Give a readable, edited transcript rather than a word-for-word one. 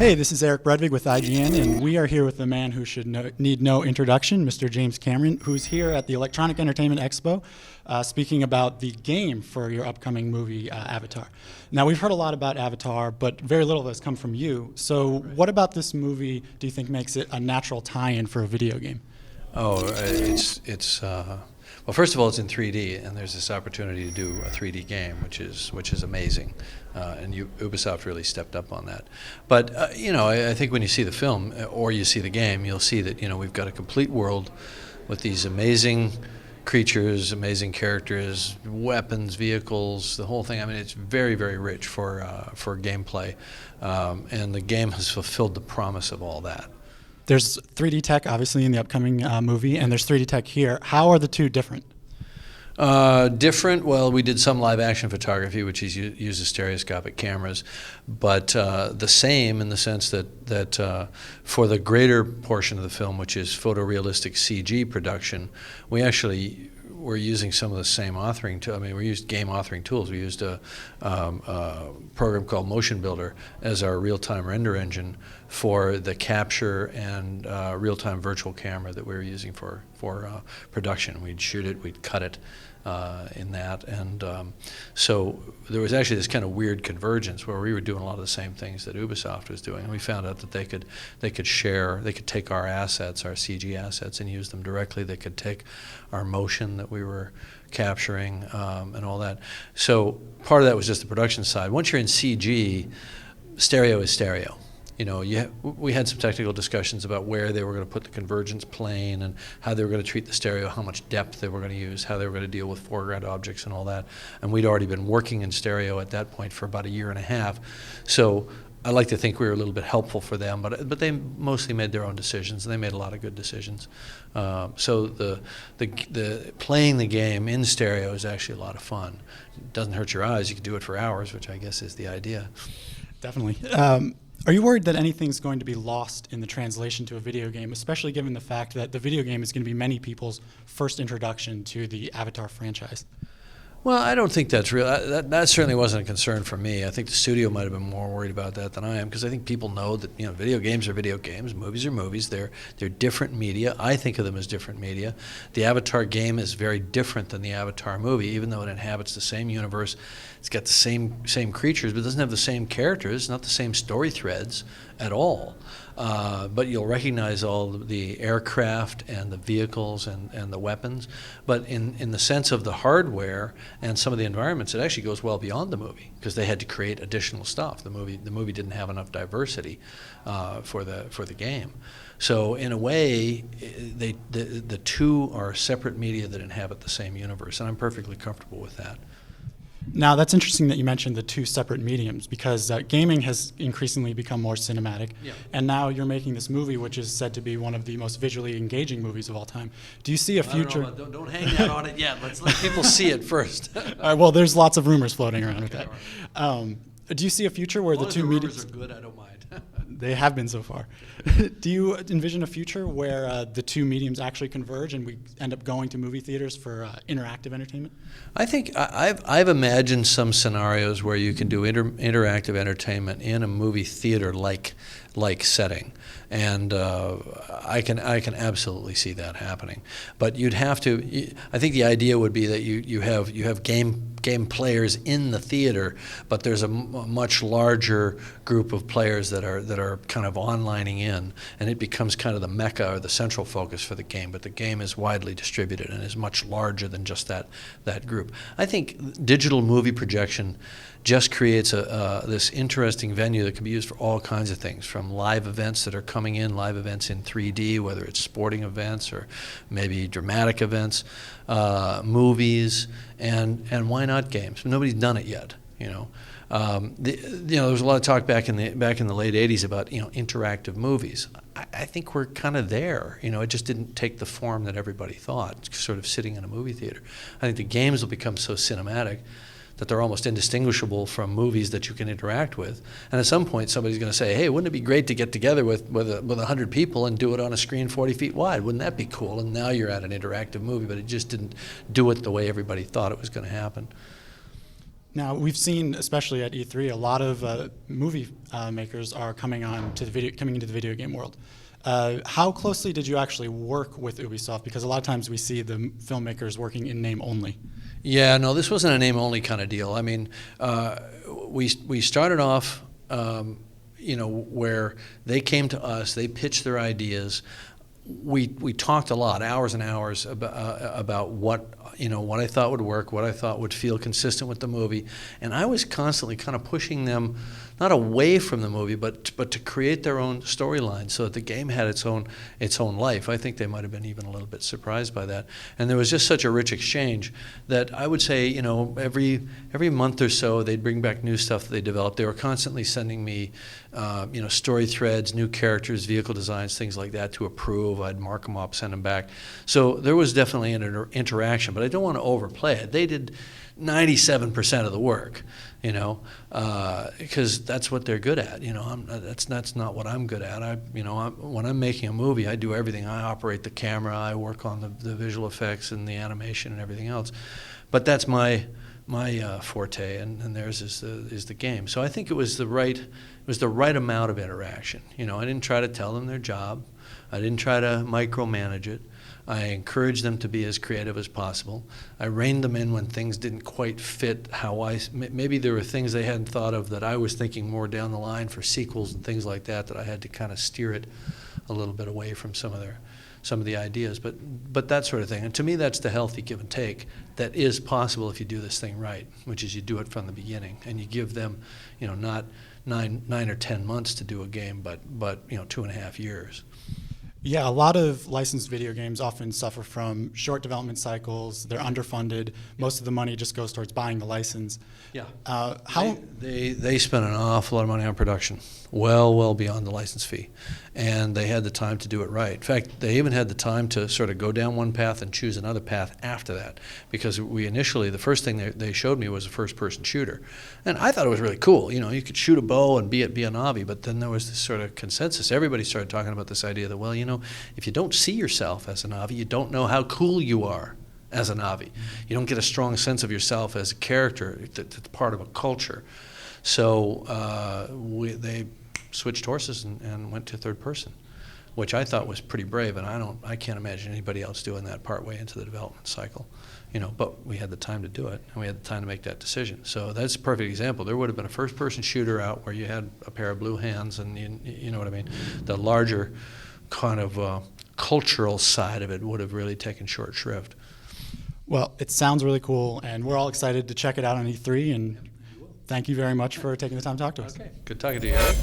Hey, this is Eric Bredvig with IGN, and we are here with the man who should need no introduction, Mr. James Cameron, who's here at the Electronic Entertainment Expo speaking about the game for your upcoming movie, Avatar. Now, we've heard a lot about Avatar, but very little has come from you. So what about this movie do you think makes it a natural tie-in for a video game? Oh, well, first of all, it's in 3D, and there's this opportunity to do a 3D game, which is amazing, and Ubisoft really stepped up on that. But I think when you see the film or you see the game, you'll see that we've got a complete world with these amazing creatures, amazing characters, weapons, vehicles, the whole thing. I mean, it's very, very rich for gameplay, and the game has fulfilled the promise of all that. There's 3D tech, obviously, in the upcoming movie, and there's 3D tech here. How are the two different? Different, well, we did some live action photography, which uses stereoscopic cameras, but the same in the sense that for the greater portion of the film, which is photorealistic CG production, we're using some of the same authoring. We used game authoring tools. We used a program called Motion Builder as our real-time render engine for the capture and real-time virtual camera that we were using for production. We'd shoot it, we'd cut it in that, and so there was actually this kind of weird convergence where we were doing a lot of the same things that Ubisoft was doing, and we found out that they could take our assets, our CG assets, and use them directly. They could take our motion that we were capturing and all that. So part of that was just the production side. Once you're in CG, stereo is stereo. We had some technical discussions about where they were going to put the convergence plane and how they were going to treat the stereo, how much depth they were going to use, how they were going to deal with foreground objects and all that. And we'd already been working in stereo at that point for about a year and a half. So I like to think we were a little bit helpful for them, but they mostly made their own decisions, and they made a lot of good decisions. So the playing the game in stereo is actually a lot of fun. It doesn't hurt your eyes. You can do it for hours, which I guess is the idea. Definitely. Are you worried that anything's going to be lost in the translation to a video game, especially given the fact that the video game is going to be many people's first introduction to the Avatar franchise? Well, I don't think that's real. That certainly wasn't a concern for me. I think the studio might have been more worried about that than I am, because I think people know that video games are video games, movies are movies. They're different media. I think of them as different media. The Avatar game is very different than the Avatar movie, even though it inhabits the same universe. It's got the same creatures, but it doesn't have the same characters, not the same story threads at all. But you'll recognize all the aircraft and the vehicles and the weapons. But in the sense of the hardware and some of the environments, it actually goes well beyond the movie, because they had to create additional stuff. The movie didn't have enough diversity for the game. So in a way, the two are separate media that inhabit the same universe, and I'm perfectly comfortable with that. Now, that's interesting that you mentioned the two separate mediums, because gaming has increasingly become more cinematic, and now you're making this movie, which is said to be one of the most visually engaging movies of all time. Do you see a future? Don't hang that on it yet. Let's let people see it first. Well, there's lots of rumors floating around with that. Do you see a future where the two mediums are good? I don't mind. They have been so far. Do you envision a future where the two mediums actually converge and we end up going to movie theaters for interactive entertainment? I think I've imagined some scenarios where you can do interactive entertainment in a movie theater like setting, and I can absolutely see that happening. But you'd have to. I think the idea would be that you have game players in the theater, but there's a much larger group of players that are kind of onlining in, and it becomes kind of the mecca or the central focus for the game. But the game is widely distributed and is much larger than just that group. I think digital movie projection just creates this interesting venue that can be used for all kinds of things, from live events that are coming in, live events in 3D, whether it's sporting events or maybe dramatic events, movies, and why not games? Nobody's done it yet, there was a lot of talk back in the late '80s about interactive movies. I think we're kind of there. It just didn't take the form that everybody thought, sort of sitting in a movie theater. I think the games will become so cinematic that they're almost indistinguishable from movies that you can interact with. And at some point, somebody's going to say, hey, wouldn't it be great to get together with 100 people and do it on a screen 40 feet wide? Wouldn't that be cool? And now you're at an interactive movie, but it just didn't do it the way everybody thought it was going to happen. Now, we've seen, especially at E3, a lot of movie makers are coming into the video game world. How closely did you actually work with Ubisoft? Because a lot of times we see the filmmakers working in name only. Yeah, no, this wasn't a name-only kind of deal. I mean, we started off, where they came to us, they pitched their ideas. We talked a lot, hours and hours about what I thought would work, what I thought would feel consistent with the movie, and I was constantly kind of pushing them, not away from the movie, but to create their own storyline, so that the game had its own life. I think they might have been even a little bit surprised by that, and there was just such a rich exchange that I would say, every month or so they'd bring back new stuff that they developed. They were constantly sending me, story threads, new characters, vehicle designs, things like that to approve. I'd mark them up, send them back. So there was definitely an interaction, but I don't want to overplay it. They did 97% of the work, because that's what they're good at. That's not what I'm good at. When I'm making a movie, I do everything. I operate the camera, I work on the visual effects and the animation and everything else. But that's my forte, and theirs is the game. So I think it was the right amount of interaction. I didn't try to tell them their job. I didn't try to micromanage it. I encouraged them to be as creative as possible. I reined them in when things didn't quite fit maybe there were things they hadn't thought of that I was thinking more down the line for sequels and things like that I had to kind of steer it a little bit away from some of the ideas, but that sort of thing. And to me, that's the healthy give and take that is possible if you do this thing right, which is you do it from the beginning and you give them, not nine or 10 months to do a game, but 2.5 years. Yeah, a lot of licensed video games often suffer from short development cycles. They're underfunded. Most of the money just goes towards buying the license. Yeah. How they spent an awful lot of money on production, well beyond the license fee, and they had the time to do it right. In fact, they even had the time to sort of go down one path and choose another path after that, because the first thing they showed me was a first-person shooter, and I thought it was really cool. You could shoot a bow and be a Navi, but then there was this sort of consensus. Everybody started talking about this idea that, if you don't see yourself as a Navi, you don't know how cool you are as a Navi. You don't get a strong sense of yourself as a character that's part of a culture. So they switched horses and went to third person, which I thought was pretty brave, and I can't imagine anybody else doing that partway into the development cycle. But we had the time to do it, and we had the time to make that decision. So that's a perfect example. There would have been a first-person shooter out where you had a pair of blue hands, and you know what I mean. The larger kind of cultural side of it would have really taken short shrift. Well, it sounds really cool, and we're all excited to check it out on E3, and thank you very much for taking the time to talk to us. Okay, good talking to you, Eric.